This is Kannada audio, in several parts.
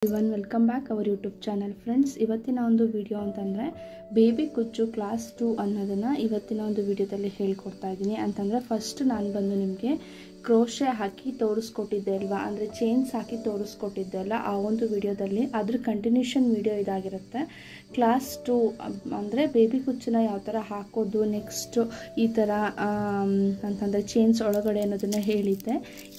everyone, welcome back our YouTube channel friends. ಇವತ್ತಿನ ಒಂದು ವಿಡಿಯೋ ಅಂತಂದ್ರೆ ಬೇಬಿ ಕುಚ್ಚು ಕ್ಲಾಸ್ 2 ಅನ್ನೋದನ್ನ ಇವತ್ತಿನ ಒಂದು ವಿಡಿಯೋದಲ್ಲಿ ಹೇಳ್ಕೊಡ್ತಾ ಇದ್ದೀನಿ. ಅಂತಂದ್ರೆ ಫಸ್ಟ್ ನಾನು ಬಂದು ನಿಮಗೆ ಕ್ರೋಶೆ ಹಾಕಿ ತೋರಿಸ್ಕೊಟ್ಟಿದ್ದೆ ಅಲ್ವಾ, ಅಂದರೆ ಚೈನ್ಸ್ ಹಾಕಿ ತೋರಿಸ್ಕೊಟ್ಟಿದ್ದೆ ಅಲ್ಲ, ಆ ಒಂದು ವಿಡಿಯೋದಲ್ಲಿ ಅದ್ರ ಕಂಟಿನ್ಯೂಷನ್ ವಿಡಿಯೋ ಇದಾಗಿರುತ್ತೆ. ಕ್ಲಾಸ್ 2 ಅಂದರೆ ಬೇಬಿ ಕುಚ್ಚನ್ನ ಯಾವ ಥರ ಹಾಕೋದು, ನೆಕ್ಸ್ಟ್ ಈ ಥರ ಅಂತಂದರೆ ಚೈನ್ಸ್ ಒಳಗಡೆ ಅನ್ನೋದನ್ನು ಹೇಳಿದ್ದೆ.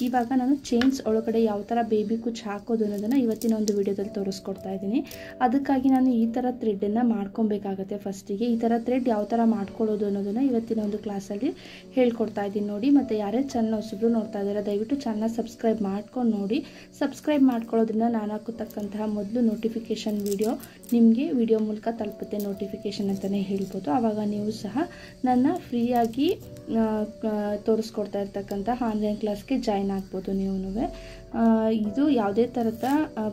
ಇವಾಗ ನಾನು ಚೈನ್ಸ್ ಒಳಗಡೆ ಯಾವ ಥರ ಬೇಬಿ ಕುಚ್ಚು ಹಾಕೋದು ಅನ್ನೋದನ್ನು ಇವತ್ತಿನ ಒಂದು ವಿಡಿಯೋದಲ್ಲಿ ತೋರಿಸ್ಕೊಡ್ತಾ ಇದ್ದೀನಿ. ಅದಕ್ಕಾಗಿ ನಾನು ಈ ಥರ ಥ್ರೆಡ್ಡನ್ನು ಮಾಡ್ಕೊಬೇಕಾಗತ್ತೆ. ಫಸ್ಟಿಗೆ ಈ ಥರ ಥ್ರೆಡ್ ಯಾವ ಥರ ಮಾಡ್ಕೊಳ್ಳೋದು ಅನ್ನೋದನ್ನು ಇವತ್ತಿನ ಒಂದು ಕ್ಲಾಸಲ್ಲಿ ಹೇಳ್ಕೊಡ್ತಾ ಇದ್ದೀನಿ ನೋಡಿ. ಮತ್ತು ಯಾರೇ ಚಾನಲ್ ಹೊಸಬ್ರು ನೋಡ್ತಾ ಇದ್ದಾರೆ ದಯವಿಟ್ಟು ಚಾನಲ್ನ ಸಬ್ಸ್ಕ್ರೈಬ್ ಮಾಡ್ಕೊಂಡು ನೋಡಿ. ಸಬ್ಸ್ಕ್ರೈಬ್ ಮಾಡ್ಕೊಳ್ಳೋದ್ರಿಂದ ನಾನು ಹಾಕತಕ್ಕಂತಹ ಮೊದಲು ನೋಟಿಫಿಕೇಷನ್ ವಿಡಿಯೋ ನಿಮಗೆ ವಿಡಿಯೋ ಮೂಲಕ ತಲುಪುತ್ತೆ, ನೋಟಿಫಿಕೇಷನ್ ಅಂತಲೇ ಹೇಳ್ಬೋದು. ಆವಾಗ ನೀವು ಸಹ ನನ್ನ ಫ್ರೀಯಾಗಿ ತೋರಿಸ್ಕೊಡ್ತಾ ಇರ್ತಕ್ಕಂಥ ಆನ್ಲೈನ್ ಕ್ಲಾಸ್ಗೆ ಜಾಯ್ನ್ ಆಗ್ಬೋದು ನೀವು. ಇದು ಯಾವುದೇ ಥರದ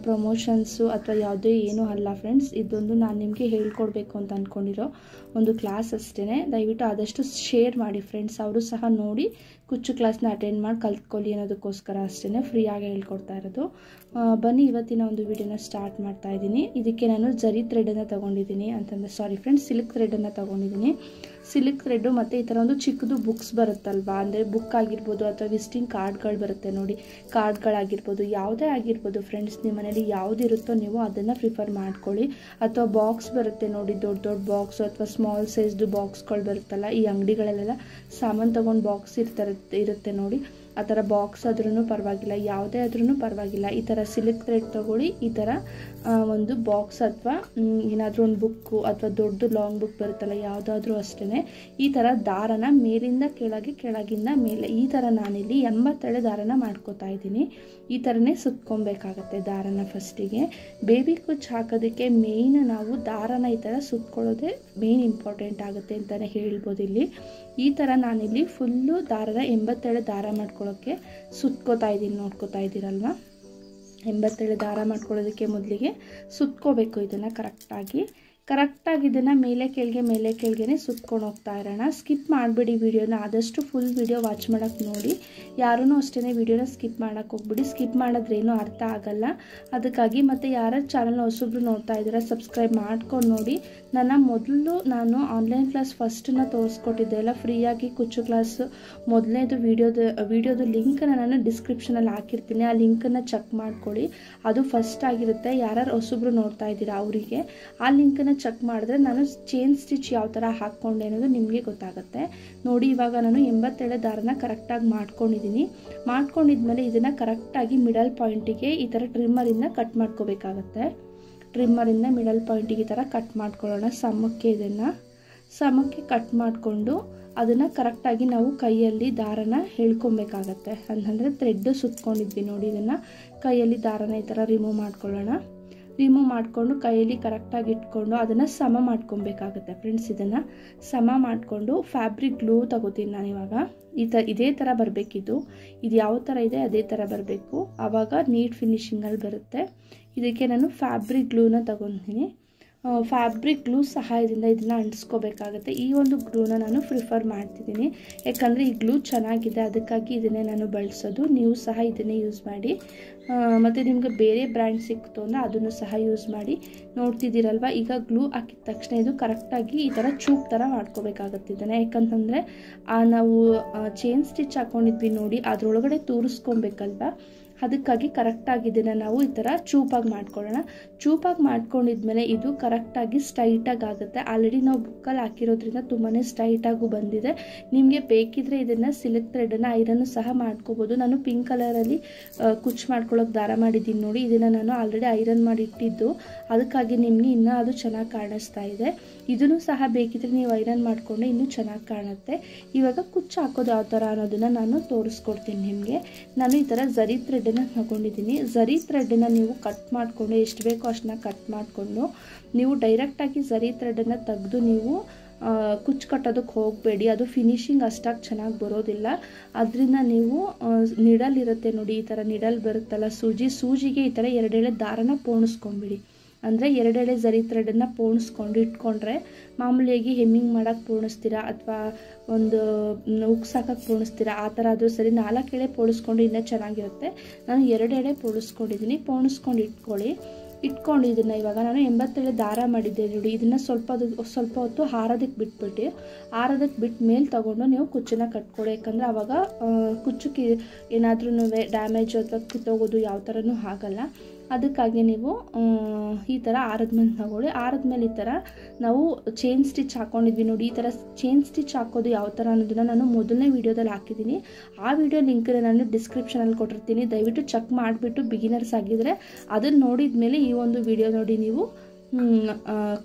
ಪ್ರಮೋಷನ್ಸು ಅಥವಾ ಯಾವುದೇ ಏನೂ ಅಲ್ಲ ಫ್ರೆಂಡ್ಸ್, ಇದೊಂದು ನಾನು ನಿಮಗೆ ಹೇಳ್ಕೊಡ್ಬೇಕು ಅಂತ ಅಂದ್ಕೊಂಡಿರೋ ಒಂದು ಕ್ಲಾಸ್ ಅಷ್ಟೇ. ದಯವಿಟ್ಟು ಆದಷ್ಟು ಶೇರ್ ಮಾಡಿ ಫ್ರೆಂಡ್ಸ್, ಅವರು ಸಹ ನೋಡಿ ಕುಚ್ಚು ಕ್ಲಾಸ್ನ ಅಟೆಂಡ್ ಮಾಡಿ ಕಲ್ತ್ಕೊಳ್ಳಿ ಅನ್ನೋದಕ್ಕೋಸ್ಕರ ಅಷ್ಟೇ ಫ್ರೀಯಾಗಿ ಹೇಳ್ಕೊಡ್ತಾ ಇರೋದು. ಬನ್ನಿ ಇವತ್ತಿನ ಒಂದು ವಿಡಿಯೋನ ಸ್ಟಾರ್ಟ್ ಮಾಡ್ತಾ ಇದ್ದೀನಿ. ಇದಕ್ಕೆ ನಾನು ಜರಿ ಥ್ರೆಡನ್ನು ತೊಗೊಂಡಿದ್ದೀನಿ, ಅಂತಂದರೆ ಸಾರಿ ಫ್ರೆಂಡ್ಸ್ ಸಿಲ್ಕ್ ಥ್ರೆಡನ್ನು ತೊಗೊಂಡಿದ್ದೀನಿ. ಸಿಲ್ಕ್ ಥ್ರೆಡ್ಡು ಮತ್ತು ಈ ಥರ ಒಂದು ಚಿಕ್ಕದು ಬುಕ್ಸ್ ಬರುತ್ತಲ್ವಾ, ಅಂದರೆ ಬುಕ್ ಆಗಿರ್ಬೋದು ಅಥವಾ ವಿಸಿಟಿಂಗ್ ಕಾರ್ಡ್ಗಳು ಬರುತ್ತೆ ನೋಡಿ, ಕಾರ್ಡ್ಗಳಾಗಿರ್ಬೋದು ಯಾವುದೇ ಆಗಿರ್ಬೋದು ಫ್ರೆಂಡ್ಸ್, ನಿಮ್ಮ ಮನೇಲಿ ಯಾವುದಿರುತ್ತೋ ನೀವು ಅದನ್ನು ಪ್ರಿಫರ್ ಮಾಡ್ಕೊಳ್ಳಿ. ಅಥವಾ ಬಾಕ್ಸ್ ಬರುತ್ತೆ ನೋಡಿ, ದೊಡ್ಡ ದೊಡ್ಡ ಬಾಕ್ಸು ಅಥವಾ ಸ್ಮಾಲ್ ಸೈಜ್ದು ಬಾಕ್ಸ್ಗಳು ಬರುತ್ತಲ್ಲ, ಈ ಅಂಗಡಿಗಳಲ್ಲೆಲ್ಲ ಸಾಮಾನು ತೊಗೊಂಡು ಬಾಕ್ಸ್ ಇರುತ್ತೆ ನೋಡಿ, ಆ ಥರ ಬಾಕ್ಸ್ ಆದ್ರೂ ಪರವಾಗಿಲ್ಲ, ಯಾವುದೇ ಆದ್ರೂ ಪರವಾಗಿಲ್ಲ. ಈ ಥರ ಸಿಲ್ಕ್ ಥ್ರೆಡ್ ತೊಗೊಳ್ಳಿ. ಈ ಥರ ಒಂದು ಬಾಕ್ಸ್ ಅಥವಾ ಏನಾದರೂ ಒಂದು ಬುಕ್ಕು ಅಥವಾ ದೊಡ್ಡ ಲಾಂಗ್ ಬುಕ್ ಬರುತ್ತಲ್ಲ ಯಾವುದಾದ್ರೂ ಅಷ್ಟೇ, ಈ ಥರ ದಾರನ ಮೇಲಿಂದ ಕೆಳಗೆ ಕೆಳಗಿಂದ ಮೇಲೆ ಈ ಥರ ನಾನಿಲ್ಲಿ 87 ದಾರನ ಮಾಡ್ಕೋತಾ ಇದ್ದೀನಿ. ಈ ಥರನೇ ಸುತ್ಕೊಬೇಕಾಗತ್ತೆ ದಾರನ. ಫಸ್ಟಿಗೆ ಬೇಬಿ ಕುಚ್ಚು ಹಾಕೋದಕ್ಕೆ ಮೇಯ್ನ್ ನಾವು ದಾರನ ಈ ಥರ ಸುತ್ಕೊಳ್ಳೋದೇ ಮೇಯ್ನ್ ಇಂಪಾರ್ಟೆಂಟ್ ಆಗುತ್ತೆ ಅಂತಲೇ ಹೇಳ್ಬೋದು. ಇಲ್ಲಿ ಈ ಥರ ನಾನಿಲ್ಲಿ ಫುಲ್ಲು ದಾರನ 87 ದಾರ ಮಾಡ್ಕೊಳ್ಳೋಕ್ಕೆ ಸುತ್ಕೋತಾ ಇದ್ದೀನಿ, ನೋಡ್ಕೋತಾ ಇದ್ದೀರಲ್ವ. 87 ದಾರ ಮಾಡ್ಕೊಳ್ಳೋದಕ್ಕೆ ಮೊದಲಿಗೆ ಸುತ್ಕೋಬೇಕು ಇದನ್ನು ಕರೆಕ್ಟಾಗಿ ಇದನ್ನು ಮೇಲೆ ಕೆಳಗೆ ಸುತ್ಕೊಂಡು ಹೋಗ್ತಾ ಇರೋಣ. ಸ್ಕಿಪ್ ಮಾಡಿಬಿಡಿ ವಿಡಿಯೋನ, ಆದಷ್ಟು ಫುಲ್ ವಿಡಿಯೋ ವಾಚ್ ಮಾಡೋಕ್ಕೆ ನೋಡಿ. ಯಾರೂ ಅಷ್ಟೇ ವಿಡಿಯೋನ ಸ್ಕಿಪ್ ಮಾಡೋಕ್ಕೆ ಹೋಗ್ಬಿಡಿ, ಸ್ಕಿಪ್ ಮಾಡಿದ್ರೇನು ಅರ್ಥ ಆಗಲ್ಲ. ಅದಕ್ಕಾಗಿ ಮತ್ತು ಯಾರ ಚಾನಲ್ನ ಹೊಸಬ್ರು ನೋಡ್ತಾ ಇದ್ದೀರಾ ಸಬ್ಸ್ಕ್ರೈಬ್ ಮಾಡ್ಕೊಂಡು ನೋಡಿ. ನಾನು ಆನ್ಲೈನ್ ಕ್ಲಾಸ್ ಫಸ್ಟನ್ನ ತೋರಿಸ್ಕೊಟ್ಟಿದ್ದೆ ಅಲ್ಲ ಫ್ರೀಯಾಗಿ ಕುಚ್ಚು ಕ್ಲಾಸ್, ಮೊದಲನೇದು ವಿಡಿಯೋದು ಲಿಂಕನ್ನು ನಾನು ಡಿಸ್ಕ್ರಿಪ್ಷನಲ್ಲಿ ಹಾಕಿರ್ತೀನಿ, ಆ ಲಿಂಕನ್ನು ಚೆಕ್ ಮಾಡ್ಕೊಳ್ಳಿ. ಅದು ಫಸ್ಟ್ ಆಗಿರುತ್ತೆ. ಯಾರು ಹೊಸಬ್ರು ನೋಡ್ತಾ ಇದ್ದೀರಾ ಅವರಿಗೆ ಆ ಲಿಂಕನ್ನು ಚೆಕ್ ಮಾಡಿದ್ರೆ ನಾನು ಚೈನ್ ಸ್ಟಿಚ್ ಯಾವ ಥರ ಹಾಕ್ಕೊಂಡೆ ಅನ್ನೋದು ನಿಮಗೆ ಗೊತ್ತಾಗುತ್ತೆ ನೋಡಿ. ಇವಾಗ ನಾನು 87 ದಾರನ ಕರೆಕ್ಟಾಗಿ ಮಾಡ್ಕೊಂಡಿದ್ಮೇಲೆ ಇದನ್ನು ಕರೆಕ್ಟಾಗಿ ಮಿಡಲ್ ಪಾಯಿಂಟಿಗೆ ಈ ಥರ ಟ್ರಿಮ್ಮರಿಂದ ಕಟ್ ಮಾಡ್ಕೋಬೇಕಾಗತ್ತೆ. ಟ್ರಿಮ್ಮರಿಂದ ಮಿಡಲ್ ಪಾಯಿಂಟಿಗೆ ಈ ಥರ ಕಟ್ ಮಾಡ್ಕೊಳ್ಳೋಣ. ಸಮಕ್ಕೆ ಕಟ್ ಮಾಡಿಕೊಂಡು ಅದನ್ನು ಕರೆಕ್ಟಾಗಿ ನಾವು ಕೈಯಲ್ಲಿ ದಾರನ ಎಳ್ಕೊಬೇಕಾಗತ್ತೆ. ಅಂತಂದರೆ ಥ್ರೆಡ್ ಸುತ್ಕೊಂಡಿದ್ವಿ ನೋಡಿ, ಇದನ್ನು ಕೈಯಲ್ಲಿ ದಾರನ ಈ ಥರ ರಿಮೂವ್ ಮಾಡಿಕೊಂಡು ಕೈಯಲ್ಲಿ ಕರೆಕ್ಟಾಗಿ ಇಟ್ಕೊಂಡು ಅದನ್ನು ಸಮ ಮಾಡ್ಕೊಬೇಕಾಗತ್ತೆ ಫ್ರೆಂಡ್ಸ್. ಇದನ್ನು ಸಮ ಮಾಡಿಕೊಂಡು ಫ್ಯಾಬ್ರಿಕ್ ಗ್ಲೂ ತಗೋತೀನಿ ನಾನು ಇವಾಗ. ಇದೇ ಥರ ಬರಬೇಕಿದು, ಇದು ಯಾವ ಥರ ಇದೆ ಅದೇ ಥರ ಬರಬೇಕು, ಆವಾಗ ನೀಟ್ ಫಿನಿಶಿಂಗಲ್ಲಿ ಬರುತ್ತೆ. ಇದಕ್ಕೆ ನಾನು ಫ್ಯಾಬ್ರಿಕ್ ಗ್ಲೂನ ತಗೊತೀನಿ. ಫ್ಯಾಬ್ರಿಕ್ ಗ್ಲೂ ಸಹಾಯದಿಂದ ಇದನ್ನು ಅಂಟಿಸ್ಕೋಬೇಕಾಗತ್ತೆ. ಈ ಒಂದು ಗ್ಲೂನ ನಾನು ಪ್ರಿಫರ್ ಮಾಡ್ತಿದ್ದೀನಿ, ಯಾಕಂದರೆ ಈ ಗ್ಲೂ ಚೆನ್ನಾಗಿದೆ, ಅದಕ್ಕಾಗಿ ಇದನ್ನೇ ನಾನು ಬಳಸೋದು. ನೀವು ಸಹ ಇದನ್ನೇ ಯೂಸ್ ಮಾಡಿ. ಮತ್ತು ನಿಮಗೆ ಬೇರೆ ಬ್ರ್ಯಾಂಡ್ ಸಿಕ್ತು ಅಂದರೆ ಅದನ್ನು ಸಹ ಯೂಸ್ ಮಾಡಿ. ನೋಡ್ತಿದ್ದೀರಲ್ವ, ಈಗ ಗ್ಲೂ ಹಾಕಿದ ತಕ್ಷಣ ಇದು ಕರೆಕ್ಟಾಗಿ ಈ ಥರ ಚೂಪ್ ಥರ ಮಾಡ್ಕೋಬೇಕಾಗತ್ತೆ ಇದನ್ನು. ಯಾಕಂತಂದರೆ ನಾವು ಚೈನ್ ಸ್ಟಿಚ್ ಹಾಕ್ಕೊಂಡಿದ್ವಿ ನೋಡಿ, ಅದರೊಳಗಡೆ ತೂರಿಸ್ಕೊಬೇಕಲ್ವ, ಅದಕ್ಕಾಗಿ ಕರೆಕ್ಟಾಗಿ ಇದನ್ನು ನಾವು ಈ ಥರ ಚೂಪಾಗಿ ಮಾಡ್ಕೊಳ್ಳೋಣ. ಚೂಪಾಗಿ ಮಾಡ್ಕೊಂಡಿದ್ಮೇಲೆ ಇದು ಕರೆಕ್ಟಾಗಿ ಸ್ಟ್ರೈಟಾಗಿ ಆಗುತ್ತೆ. ಆಲ್ರೆಡಿ ನಾವು ಬುಕ್ಕಲ್ಲಿ ಹಾಕಿರೋದ್ರಿಂದ ತುಂಬಾ ಸ್ಟ್ರೈಟಾಗೂ ಬಂದಿದೆ. ನಿಮಗೆ ಬೇಕಿದ್ರೆ ಇದನ್ನು ಸಿಲ್ಕ್ ಥ್ರೆಡನ್ನು ಐರನ್ನು ಸಹ ಮಾಡ್ಕೋಬೋದು. ನಾನು ಪಿಂಕ್ ಕಲರಲ್ಲಿ ಕುಚ್ಚು ಮಾಡ್ಕೊಳ್ಳೋಕೆ ದಾರ ಮಾಡಿದ್ದೀನಿ ನೋಡಿ, ಇದನ್ನು ನಾನು ಆಲ್ರೆಡಿ ಐರನ್ ಮಾಡಿ ಇಟ್ಟಿದ್ದು, ಅದಕ್ಕಾಗಿ ನಿಮಗೆ ಇನ್ನೂ ಅದು ಚೆನ್ನಾಗಿ ಕಾಣಿಸ್ತಾ ಇದೆ. ಇದನ್ನು ಸಹ ಬೇಕಿದ್ರೆ ನೀವು ಐರನ್ ಮಾಡಿಕೊಂಡ್ರೆ ಇನ್ನೂ ಚೆನ್ನಾಗಿ ಕಾಣುತ್ತೆ. ಇವಾಗ ಕುಚ್ಚು ಹಾಕೋದು ಯಾವ ಥರ ಅನ್ನೋದನ್ನು ನಾನು ತೋರಿಸ್ಕೊಡ್ತೀನಿ ನಿಮಗೆ. ನಾನು ಈ ಥರ ಜರಿ ಥ್ರೆಡನ್ನು ತಗೊಂಡಿದ್ದೀನಿ. ಜರಿ ಥ್ರೆಡನ್ನು ನೀವು ಕಟ್ ಮಾಡಿಕೊಂಡು ಎಷ್ಟು ಬೇಕೋ ಅಷ್ಟನ್ನ ಕಟ್ ಮಾಡಿಕೊಂಡು ನೀವು ಡೈರೆಕ್ಟಾಗಿ ಜರಿ ಥ್ರೆಡನ್ನು ತೆಗೆದು ನೀವು ಕುಚ್ಚು ಕಟ್ಟೋದಕ್ಕೆ ಹೋಗಬೇಡಿ, ಅದು ಫಿನಿಶಿಂಗ್ ಅಷ್ಟಾಗಿ ಚೆನ್ನಾಗಿ ಬರೋದಿಲ್ಲ. ಅದರಿಂದ ನೀವು ನಿಡಲ್ ಇರುತ್ತೆ ನೋಡಿ, ಈ ಥರ ನಿಡಲ್ ಬರುತ್ತಲ್ಲ ಸೂಜಿಗೆ ಈ ಥರ 2 ಎಳೆ ದಾರನ ಪೋಣಿಸ್ಕೊಂಬಿಡಿ. ಅಂದರೆ 2 ಎಳೆ ಝರಿ ಥ್ರೆಡನ್ನು ಪೋಣಿಸ್ಕೊಂಡು ಇಟ್ಕೊಂಡ್ರೆ ಮಾಮೂಲಿಯಾಗಿ ಹೆಮ್ಮಿಂಗ್ ಮಾಡೋಕ್ಕೆ ಪೋಣಿಸ್ತೀರಾ ಅಥವಾ ಒಂದು ಉಕ್ಸಾಕಕ್ಕೆ ಪೋಣಿಸ್ತೀರಾ ಆ ಥರ ಆದರೂ ಸರಿ 4 ಎಳೆ ಪೋಣಿಸ್ಕೊಂಡು ಇನ್ನೂ ಚೆನ್ನಾಗಿರುತ್ತೆ. ನಾನು 2 ಎಳೆ ಪೋಣಿಸ್ಕೊಂಡಿದ್ದೀನಿ. ಪೋಣಿಸ್ಕೊಂಡು ಇಟ್ಕೊಂಡು ಇದನ್ನು ಇವಾಗ ನಾನು 80 ಎಳೆ ದಾರ ಮಾಡಿದ್ದೆ ನೋಡಿ. ಇದನ್ನು ಸ್ವಲ್ಪ ಹೊತ್ತು ಹಾರೋದಕ್ಕೆ ಬಿಟ್ಟು ಮೇಲೆ ತೊಗೊಂಡು ನೀವು ಕುಚ್ಚನ್ನು ಕಟ್ಕೊಳ್ಳಿ. ಯಾಕಂದರೆ ಆವಾಗ ಕುಚ್ಚಕ್ಕೆ ಏನಾದ್ರೂ ಡ್ಯಾಮೇಜ್ ಅಥವಾ ಕಿತ್ತೋಗೋದು ಯಾವ ಥರನೂ ಆಗಲ್ಲ. ಅದಕ್ಕಾಗಿ ನೀವು ಈ ಥರ ಆರದ್ಮೇಲೆ ತಗೊಳ್ಳಿ. ಆರದ್ಮೇಲೆ ಈ ಥರ ನಾವು ಚೈನ್ ಸ್ಟಿಚ್ ಹಾಕ್ಕೊಂಡಿದ್ವಿ ನೋಡಿ. ಈ ಥರ ಚೈನ್ ಸ್ಟಿಚ್ ಹಾಕೋದು ಯಾವ ಥರ ಅನ್ನೋದನ್ನು ನಾನು ಮೊದಲನೇ ವೀಡಿಯೋದಲ್ಲಿ ಹಾಕಿದ್ದೀನಿ. ಆ ವಿಡಿಯೋ ಲಿಂಕನ್ನು ನಾನು ಡಿಸ್ಕ್ರಿಪ್ಷನಲ್ಲಿ ಕೊಟ್ಟಿರ್ತೀನಿ. ದಯವಿಟ್ಟು ಚೆಕ್ ಮಾಡಿಬಿಟ್ಟು ಬಿಗಿನರ್ಸ್ ಆಗಿದ್ದರೆ ಅದನ್ನು ನೋಡಿದ ಮೇಲೆ ಈ ಒಂದು ವಿಡಿಯೋ ನೋಡಿ ನೀವು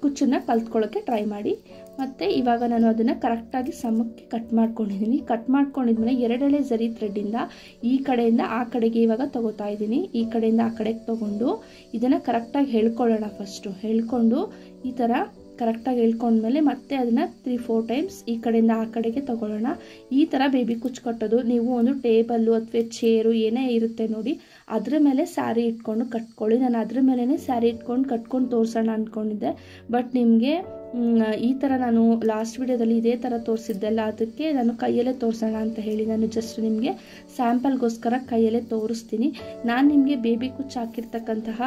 ಕುಚ್ಚನ್ನು ಕಲ್ತ್ಕೊಳ್ಳೋಕ್ಕೆ ಟ್ರೈ ಮಾಡಿ. ಮತ್ತು ಇವಾಗ ನಾನು ಅದನ್ನು ಕರೆಕ್ಟಾಗಿ ಸಮಕ್ಕೆ ಕಟ್ ಮಾಡ್ಕೊಂಡಿದ್ದೀನಿ. ಕಟ್ ಮಾಡ್ಕೊಂಡಿದ್ಮೇಲೆ 2 ಎಳೆ ಝರಿ ಥ್ರೆಡ್ಡಿಂದ ಈ ಕಡೆಯಿಂದ ಆ ಕಡೆಗೆ ಇವಾಗ ತೊಗೋತಾ ಇದ್ದೀನಿ. ಈ ಕಡೆಯಿಂದ ಆ ಕಡೆಗೆ ತೊಗೊಂಡು ಇದನ್ನು ಕರೆಕ್ಟಾಗಿ ಹೇಳ್ಕೊಳ್ಳೋಣ. ಫಸ್ಟು ಹೇಳ್ಕೊಂಡು ಈ ಥರ ಕರೆಕ್ಟಾಗಿ ಹೇಳ್ಕೊಂಡ್ಮೇಲೆ ಮತ್ತೆ ಅದನ್ನು 3-4 ಟೈಮ್ಸ್ ಈ ಕಡೆಯಿಂದ ಆ ಕಡೆಗೆ ತೊಗೊಳ್ಳೋಣ. ಈ ಥರ ಬೇಬಿ ಕುಚ್ಚು ಕಟ್ಟೋದು. ನೀವು ಒಂದು ಟೇಬಲ್ಲು ಅಥವಾ ಚೇರು ಏನೇ ಇರುತ್ತೆ ನೋಡಿ ಅದ್ರ ಮೇಲೆ ಸ್ಯಾರಿ ಇಟ್ಕೊಂಡು ಕಟ್ಕೊಳ್ಳಿ. ನಾನು ಅದ್ರ ಮೇಲೇ ಸ್ಯಾರಿ ಇಟ್ಕೊಂಡು ಕಟ್ಕೊಂಡು ತೋರಿಸೋಣ ಅಂದ್ಕೊಂಡಿದ್ದೆ. ಬಟ್ ನಿಮಗೆ ಈ ಥರ ನಾನು ಲಾಸ್ಟ್ ವಿಡಿಯೋದಲ್ಲಿ ಇದೇ ಥರ ತೋರಿಸಿದ್ದೆಲ್ಲ, ಅದಕ್ಕೆ ನಾನು ಕೈಯಲ್ಲೇ ತೋರಿಸೋಣ ಅಂತ ಹೇಳಿ ನಾನು ಜಸ್ಟ್ ನಿಮಗೆ ಸ್ಯಾಂಪಲ್ಗೋಸ್ಕರ ಕೈಯಲ್ಲೇ ತೋರಿಸ್ತೀನಿ. ನಾನು ನಿಮಗೆ ಬೇಬಿ ಕುಚ್ಚು ಹಾಕಿರ್ತಕ್ಕಂತಹ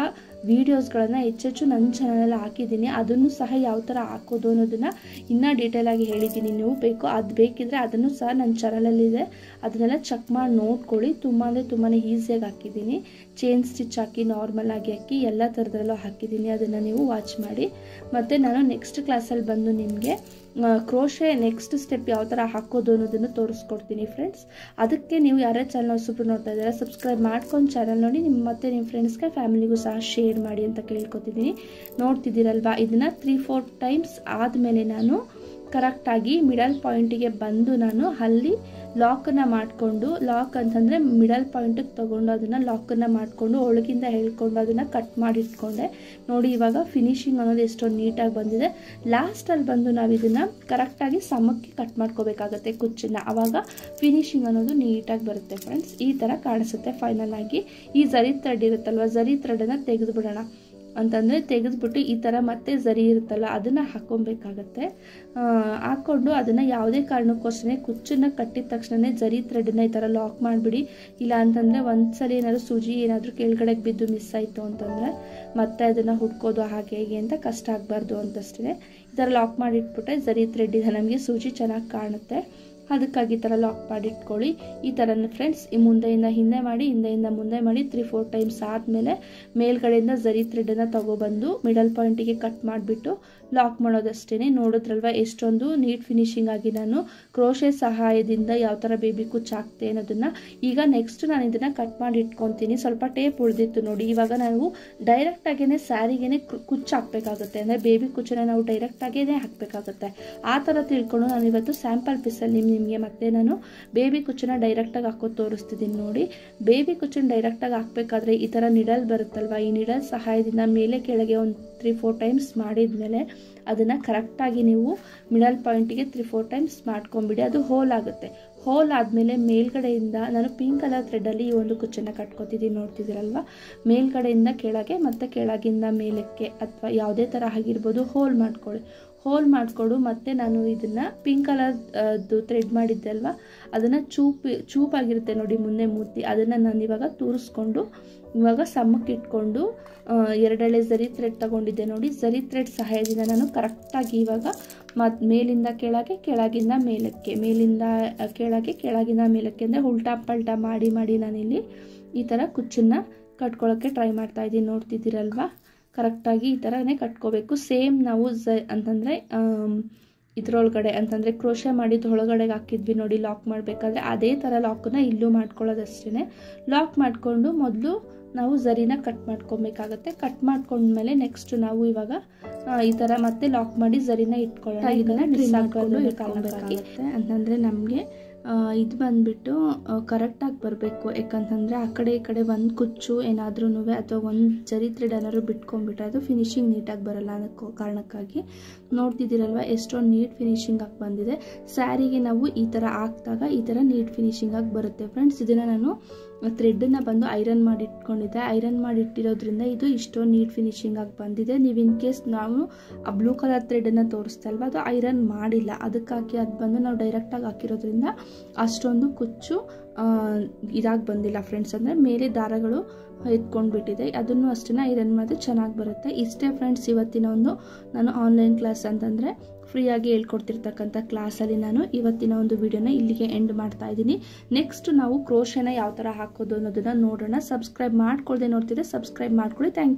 ವೀಡಿಯೋಸ್ಗಳನ್ನು ಹೆಚ್ಚೆಚ್ಚು ನನ್ನ ಚಾನಲಲ್ಲಿ ಹಾಕಿದ್ದೀನಿ. ಅದನ್ನು ಸಹ ಯಾವ ಥರ ಹಾಕೋದು ಅನ್ನೋದನ್ನು ಇನ್ನೂ ಡೀಟೇಲಾಗಿ ಹೇಳಿದ್ದೀನಿ. ನೀವು ಬೇಕಿದ್ದರೆ ಅದನ್ನು ಸಹ ನನ್ನ ಚಾನಲಲ್ಲಿದೆ. ಅದನ್ನೆಲ್ಲ ಚೆಕ್ ಮಾಡಿ ನೋಡ್ಕೊಳ್ಳಿ. ತುಂಬ ಈಸಿಯಾಗಿ ಹಾಕಿದ್ದೀನಿ. ಚೈನ್ ಸ್ಟಿಚ್ ಹಾಕಿ ನಾರ್ಮಲ್ ಆಗಿ ಹಾಕಿ ಎಲ್ಲ ಥರದಲ್ಲೂ ಹಾಕಿದ್ದೀನಿ. ಅದನ್ನು ನೀವು ವಾಚ್ ಮಾಡಿ. ಮತ್ತು ನಾನು ನೆಕ್ಸ್ಟ್ ಕ್ಲಾಸಲ್ಲಿ ಬಂದು ನಿಮಗೆ ಕ್ರೋಶೆ ನೆಕ್ಸ್ಟ್ ಸ್ಟೆಪ್ ಯಾವ ಥರ ಹಾಕೋದು ಅನ್ನೋದನ್ನು ತೋರಿಸ್ಕೊಡ್ತೀನಿ ಫ್ರೆಂಡ್ಸ್. ಅದಕ್ಕೆ ನೀವು ಯಾರೇ ಚಾನಲ್ ಹೊಸಬ್ರು ನೋಡ್ತಾ ಇದ್ದಾರೆ ಸಬ್ಸ್ಕ್ರೈಬ್ ಮಾಡ್ಕೊಂಡು ಚಾನಲ್ ನೋಡಿ ನಿಮ್ಮ ಫ್ರೆಂಡ್ಸ್ಗೆ ಫ್ಯಾಮಿಲಿಗೂ ಸಹ ಶೇರ್ ಮಾಡಿ ಅಂತ ಕೇಳ್ಕೊತಿದ್ದೀನಿ. ನೋಡ್ತಿದ್ದೀರಲ್ವಾ, ಇದನ್ನು 3-4 ಟೈಮ್ಸ್ ಆದಮೇಲೆ ನಾನು ಕರೆಕ್ಟಾಗಿ ಮಿಡಲ್ ಪಾಯಿಂಟಿಗೆ ಬಂದು ನಾನು ಅಲ್ಲಿ ಲಾಕನ್ನು ಮಾಡಿಕೊಂಡು, ಲಾಕ್ ಅಂತಂದರೆ ಮಿಡಲ್ ಪಾಯಿಂಟಿಗೆ ತೊಗೊಂಡು ಅದನ್ನು ಲಾಕನ್ನು ಮಾಡಿಕೊಂಡು ಒಳಗಿಂದ ಹೇಳ್ಕೊಂಡು ಅದನ್ನು ಕಟ್ ಮಾಡಿಟ್ಕೊಂಡೆ ನೋಡಿ. ಇವಾಗ ಫಿನಿಶಿಂಗ್ ಅನ್ನೋದು ಎಷ್ಟೊಂದು ನೀಟಾಗಿ ಬಂದಿದೆ. ಲಾಸ್ಟಲ್ಲಿ ಬಂದು ನಾವು ಇದನ್ನು ಕರೆಕ್ಟಾಗಿ ಸಮಕ್ಕೆ ಕಟ್ ಮಾಡ್ಕೋಬೇಕಾಗತ್ತೆ ಕುಚ್ಚನ್ನು. ಆವಾಗ ಫಿನಿಶಿಂಗ್ ಅನ್ನೋದು ನೀಟಾಗಿ ಬರುತ್ತೆ ಫ್ರೆಂಡ್ಸ್. ಈ ಥರ ಕಾಣಿಸುತ್ತೆ ಫೈನಲ್ ಆಗಿ. ಈ ಝರಿ ಥ್ರೆಡ್ ಇರುತ್ತಲ್ವ, ಝರಿ ಥ್ರೆಡನ್ನು ತೆಗೆದುಬಿಡೋಣ ಅಂತಂದರೆ ತೆಗೆದುಬಿಟ್ಟು ಈ ಥರ ಮತ್ತೆ ಝರಿ ಇರುತ್ತಲ್ಲ ಅದನ್ನು ಹಾಕ್ಕೊಬೇಕಾಗತ್ತೆ. ಹಾಕ್ಕೊಂಡು ಅದನ್ನು ಯಾವುದೇ ಕಾರಣಕ್ಕೋಸ್ಕರ ಕುಚ್ಚನ್ನು ಕಟ್ಟಿದ ತಕ್ಷಣ ಝರಿ ಥ್ರೆಡನ್ನ ಈ ಥರ ಲಾಕ್ ಮಾಡಿಬಿಡಿ. ಇಲ್ಲ ಅಂತಂದರೆ ಒಂದ್ಸಲ ಏನಾದರೂ ಸೂಜಿ ಏನಾದರೂ ಕೆಳಗಡೆಗೆ ಬಿದ್ದು ಮಿಸ್ ಆಯಿತು ಅಂತಂದರೆ ಮತ್ತೆ ಅದನ್ನು ಹುಡ್ಕೋದು ಹಾಗೆ ಹೀಗೆ ಅಂತ ಕಷ್ಟ ಆಗಬಾರ್ದು ಅಂತಷ್ಟೇ. ಈ ಥರ ಲಾಕ್ ಮಾಡಿಟ್ಬಿಟ್ರೆ ಝರಿ ಥ್ರೆಡ್ಡಿಂದ ನಮಗೆ ಸೂಜಿ ಚೆನ್ನಾಗಿ ಕಾಣುತ್ತೆ. ಅದಕ್ಕಾಗಿ ಈ ಥರ ಲಾಕ್ ಮಾಡಿಟ್ಕೊಳ್ಳಿ. ಈ ಥರನೇ ಫ್ರೆಂಡ್ಸ್ ಮುಂದೆಯಿಂದ ಹಿಂದೆ ಮಾಡಿ, ಹಿಂದೆಯಿಂದ ಮುಂದೆ ಮಾಡಿ 3-4 ಟೈಮ್ಸ್ ಆದಮೇಲೆ ಮೇಲ್ಗಡೆಯಿಂದ ಝರಿ ಥ್ರೆಡನ್ನು ತೊಗೊಬಂದು ಮಿಡಲ್ ಪಾಯಿಂಟಿಗೆ ಕಟ್ ಮಾಡಿಬಿಟ್ಟು ಲಾಕ್ ಮಾಡೋದಷ್ಟೇ. ನೋಡಿದ್ರಲ್ವ ಎಷ್ಟೊಂದು ನೀಟ್ ಫಿನಿಶಿಂಗ್ ಆಗಿ ನಾನು ಕ್ರೋಶೆ ಸಹಾಯದಿಂದ ಯಾವ ಥರ ಬೇಬಿ ಕುಚ್ಚು ಹಾಕ್ತೆ ಅನ್ನೋದನ್ನು. ಈಗ ನೆಕ್ಸ್ಟ್ ನಾನು ಇದನ್ನು ಕಟ್ ಮಾಡಿ ಇಟ್ಕೊತೀನಿ. ಸ್ವಲ್ಪ ಟೇಪ್ ಉಳಿದಿತ್ತು ನೋಡಿ. ಇವಾಗ ನಾವು ಡೈರೆಕ್ಟಾಗೇ ಸ್ಯಾರಿಗೇ ಕುಚ್ಚು ಹಾಕಬೇಕಾಗುತ್ತೆ. ಅಂದರೆ ಬೇಬಿ ಕುಚ್ಚನ್ನು ನಾವು ಡೈರೆಕ್ಟಾಗೇ ಹಾಕಬೇಕಾಗುತ್ತೆ. ಆ ಥರ ತಿಳ್ಕೊಂಡು ನಾನು ಇವತ್ತು ಸ್ಯಾಂಪಲ್ ಪೀಸಲ್ಲಿ ನಿಮಗೆ ಮತ್ತೆ ನಾನು ಬೇಬಿ ಕುಚ್ಚನ್ನು ಡೈರೆಕ್ಟಾಗಿ ಹಾಕೋದು ತೋರಿಸ್ತಿದ್ದೀನಿ ನೋಡಿ. ಬೇಬಿ ಕುಚ್ಚನ್ನು ಡೈರೆಕ್ಟಾಗಿ ಹಾಕಬೇಕಾದ್ರೆ ಈ ಥರ ನಿಡಲ್ ಬರುತ್ತಲ್ವ, ಈ ನಿಡಲ್ ಸಹಾಯದಿಂದ ಮೇಲೆ ಕೆಳಗೆ ಒಂದು 3-4 ಟೈಮ್ಸ್ ಮಾಡಿದ್ಮೇಲೆ ಅದನ್ನು ಕರೆಕ್ಟಾಗಿ ನೀವು ಮಿಡಲ್ ಪಾಯಿಂಟಿಗೆ 3-4 ಟೈಮ್ಸ್ ಮಾಡ್ಕೊಂಬಿಡಿ. ಅದು ಹೋಲ್ ಆಗುತ್ತೆ. ಹೋಲ್ ಆದಮೇಲೆ ಮೇಲ್ಗಡೆಯಿಂದ ನಾನು ಪಿಂಕ್ ಕಲರ್ ಥ್ರೆಡ್ಡಲ್ಲಿ ಈ ಒಂದು ಕುಚ್ಚನ್ನು ಕಟ್ಕೊತಿದ್ದೀನಿ. ನೋಡ್ತಿದ್ದೀರಲ್ವ, ಮೇಲ್ಗಡೆಯಿಂದ ಕೆಳಗೆ ಮತ್ತು ಕೆಳಗಿಂದ ಮೇಲಕ್ಕೆ ಅಥವಾ ಯಾವುದೇ ಥರ ಆಗಿರ್ಬೋದು ಹೋಲ್ ಮಾಡ್ಕೊಳ್ಳಿ. ಹೋಲ್ ಮಾಡಿಕೊಂಡು ಮತ್ತೆ ನಾನು ಇದನ್ನು ಪಿಂಕ್ ಕಲರ್ದು ಥ್ರೆಡ್ ಮಾಡಿದ್ದೆ ಅಲ್ವಾ, ಅದನ್ನು ಚೂಪಾಗಿರುತ್ತೆ ನೋಡಿ ಮುಂದೆ ಮೂತಿ, ಅದನ್ನು ನಾನು ಇವಾಗ ತೂರಿಸ್ಕೊಂಡು ಇವಾಗ ಸಮಕ್ಕೆ ಇಟ್ಕೊಂಡು 2 ಎಳೆ ಝರಿ ಥ್ರೆಡ್ ತೊಗೊಂಡಿದ್ದೆ ನೋಡಿ. ಝರಿ ಥ್ರೆಡ್ ಸಹಾಯದಿಂದ ನಾನು ಕರೆಕ್ಟಾಗಿ ಇವಾಗ ಮೇಲಿಂದ ಕೆಳಗೆ, ಕೆಳಗಿಂದ ಮೇಲಕ್ಕೆ, ಮೇಲಿಂದ ಕೆಳಗೆ, ಕೆಳಗಿಂದ ಮೇಲಕ್ಕೆ ಅಂದರೆ ಉಲ್ಟಾ ಪಲ್ಟಾ ಮಾಡಿ ನಾನಿಲ್ಲಿ ಈ ಥರ ಕುಚ್ಚನ್ನು ಕಟ್ಕೊಳ್ಳೋಕ್ಕೆ ಟ್ರೈ ಮಾಡ್ತಾಯಿದ್ದೀನಿ. ನೋಡ್ತಿದ್ದೀರಲ್ವ, ಕರೆಕ್ಟಾಗಿ ಈ ಥರನೇ ಕಟ್ಕೋಬೇಕು. ಸೇಮ್ ನಾವು ಅಂತಂದರೆ ಇದರೊಳಗಡೆ ಅಂತಂದರೆ ಕ್ರೋಶೆ ಮಾಡಿದ್ದು ಒಳಗಡೆಗೆ ಹಾಕಿದ್ವಿ ನೋಡಿ ಲಾಕ್ ಮಾಡಬೇಕಾದ್ರೆ, ಅದೇ ಥರ ಲಾಕನ್ನು ಇಲ್ಲೂ ಮಾಡ್ಕೊಳ್ಳೋದಷ್ಟೇ. ಲಾಕ್ ಮಾಡಿಕೊಂಡು ಮೊದಲು ನಾವು ಝರಿನ ಕಟ್ ಮಾಡ್ಕೊಬೇಕಾಗತ್ತೆ. ಕಟ್ ಮಾಡ್ಕೊಂಡ್ಮೇಲೆ ನೆಕ್ಸ್ಟ್ ನಾವು ಇವಾಗ ಈ ಥರ ಮತ್ತೆ ಲಾಕ್ ಮಾಡಿ ಝರಿನ ಇಟ್ಕೊಳ್ಳೋಣ. ಇದನ್ನು ಮಿಸ್ ಹಾಕೊಂಡು ಇಟ್ಕೊಬೇಕಾಗುತ್ತೆ. ಅಂತಂದರೆ ನಮಗೆ ಇದು ಬಂದುಬಿಟ್ಟು ಕರೆಕ್ಟಾಗಿ ಬರಬೇಕು. ಯಾಕಂತಂದರೆ ಆ ಕಡೆ ಈ ಕಡೆ ಒಂದು ಕುಚ್ಚು ಏನಾದ್ರೂ ಅಥವಾ ಒಂದು ಝರಿ ಥ್ರೆಡ್ ಏನಾದ್ರು ಬಿಟ್ಕೊಂಡ್ಬಿಟ್ರೆ ಅದು ಫಿನಿಶಿಂಗ್ ನೀಟಾಗಿ ಬರಲ್ಲ ಅನ್ನೋ ಕಾರಣಕ್ಕಾಗಿ. ನೋಡ್ತಿದ್ದೀರಲ್ವ ಎಷ್ಟೊಂದು ನೀಟ್ ಫಿನಿಶಿಂಗ್ ಆಗಿ ಬಂದಿದೆ. ಸ್ಯಾರಿಗೆ ನಾವು ಈ ಥರ ಹಾಕಿದಾಗ ಈ ಥರ ನೀಟ್ ಫಿನಿಶಿಂಗ್ ಆಗಿ ಬರುತ್ತೆ ಫ್ರೆಂಡ್ಸ್. ಇದನ್ನು ನಾನು ಥ್ರೆಡ್ಡನ್ನು ಬಂದು ಐರನ್ ಮಾಡಿ ಇಟ್ಕೊಂಡಿದ್ದೆ. ಐರನ್ ಮಾಡಿ ಇಟ್ಟಿರೋದ್ರಿಂದ ಇದು ಇಷ್ಟೊಂದು ನೀಟ್ ಫಿನಿಶಿಂಗ್ ಆಗಿ ಬಂದಿದೆ. ನೀವು ಇನ್ ಕೇಸ್ ನಾವು ಆ ಬ್ಲೂ ಕಲರ್ ಥ್ರೆಡನ್ನು ತೋರಿಸ್ತಾ ಅಲ್ವಾ, ಅದು ಐರನ್ ಮಾಡಿಲ್ಲ, ಅದಕ್ಕಾಗಿ ಅದು ಬಂದು ನಾವು ಡೈರೆಕ್ಟಾಗಿ ಹಾಕಿರೋದ್ರಿಂದ ಅಷ್ಟೊಂದು ಕುಚ್ಚು ಇದಾಗಿ ಬಂದಿಲ್ಲ ಫ್ರೆಂಡ್ಸ್. ಅಂದರೆ ಮೇಲೆ ದಾರಗಳು ಎತ್ಕೊಂಡ್ಬಿಟ್ಟಿದೆ, ಅದನ್ನು ಅಷ್ಟೇ ಐರನ್ ಮಾಡಿದ್ರೆ ಚೆನ್ನಾಗಿ ಬರುತ್ತೆ. ಇಷ್ಟೇ ಫ್ರೆಂಡ್ಸ್ ಇವತ್ತಿನ ಒಂದು ನಾನು ಆನ್ಲೈನ್ ಕ್ಲಾಸ್ ಅಂತಂದರೆ ಫ್ರೀಯಾಗಿ ಹೇಳ್ಕೊಡ್ತಿರ್ತಕ್ಕಂಥ ಕ್ಲಾಸಲ್ಲಿ ನಾನು ಇವತ್ತಿನ ಒಂದು ವಿಡಿಯೋನ ಇಲ್ಲಿಗೆ ಎಂಡ್ ಮಾಡ್ತಾ ಇದ್ದೀನಿ. ನೆಕ್ಸ್ಟ್ ನಾವು ಕ್ರೋಶೆನ ಯಾವ ಥರ ಹಾಕೋದು ಅನ್ನೋದನ್ನು ನೋಡೋಣ. ಸಬ್ಸ್ಕ್ರೈಬ್ ಮಾಡ್ಕೊಳ್ಳದೆ ನೋಡ್ತಿದ್ರೆ ಸಬ್ಸ್ಕ್ರೈಬ್ ಮಾಡ್ಕೊಳ್ಳಿ. Thank you.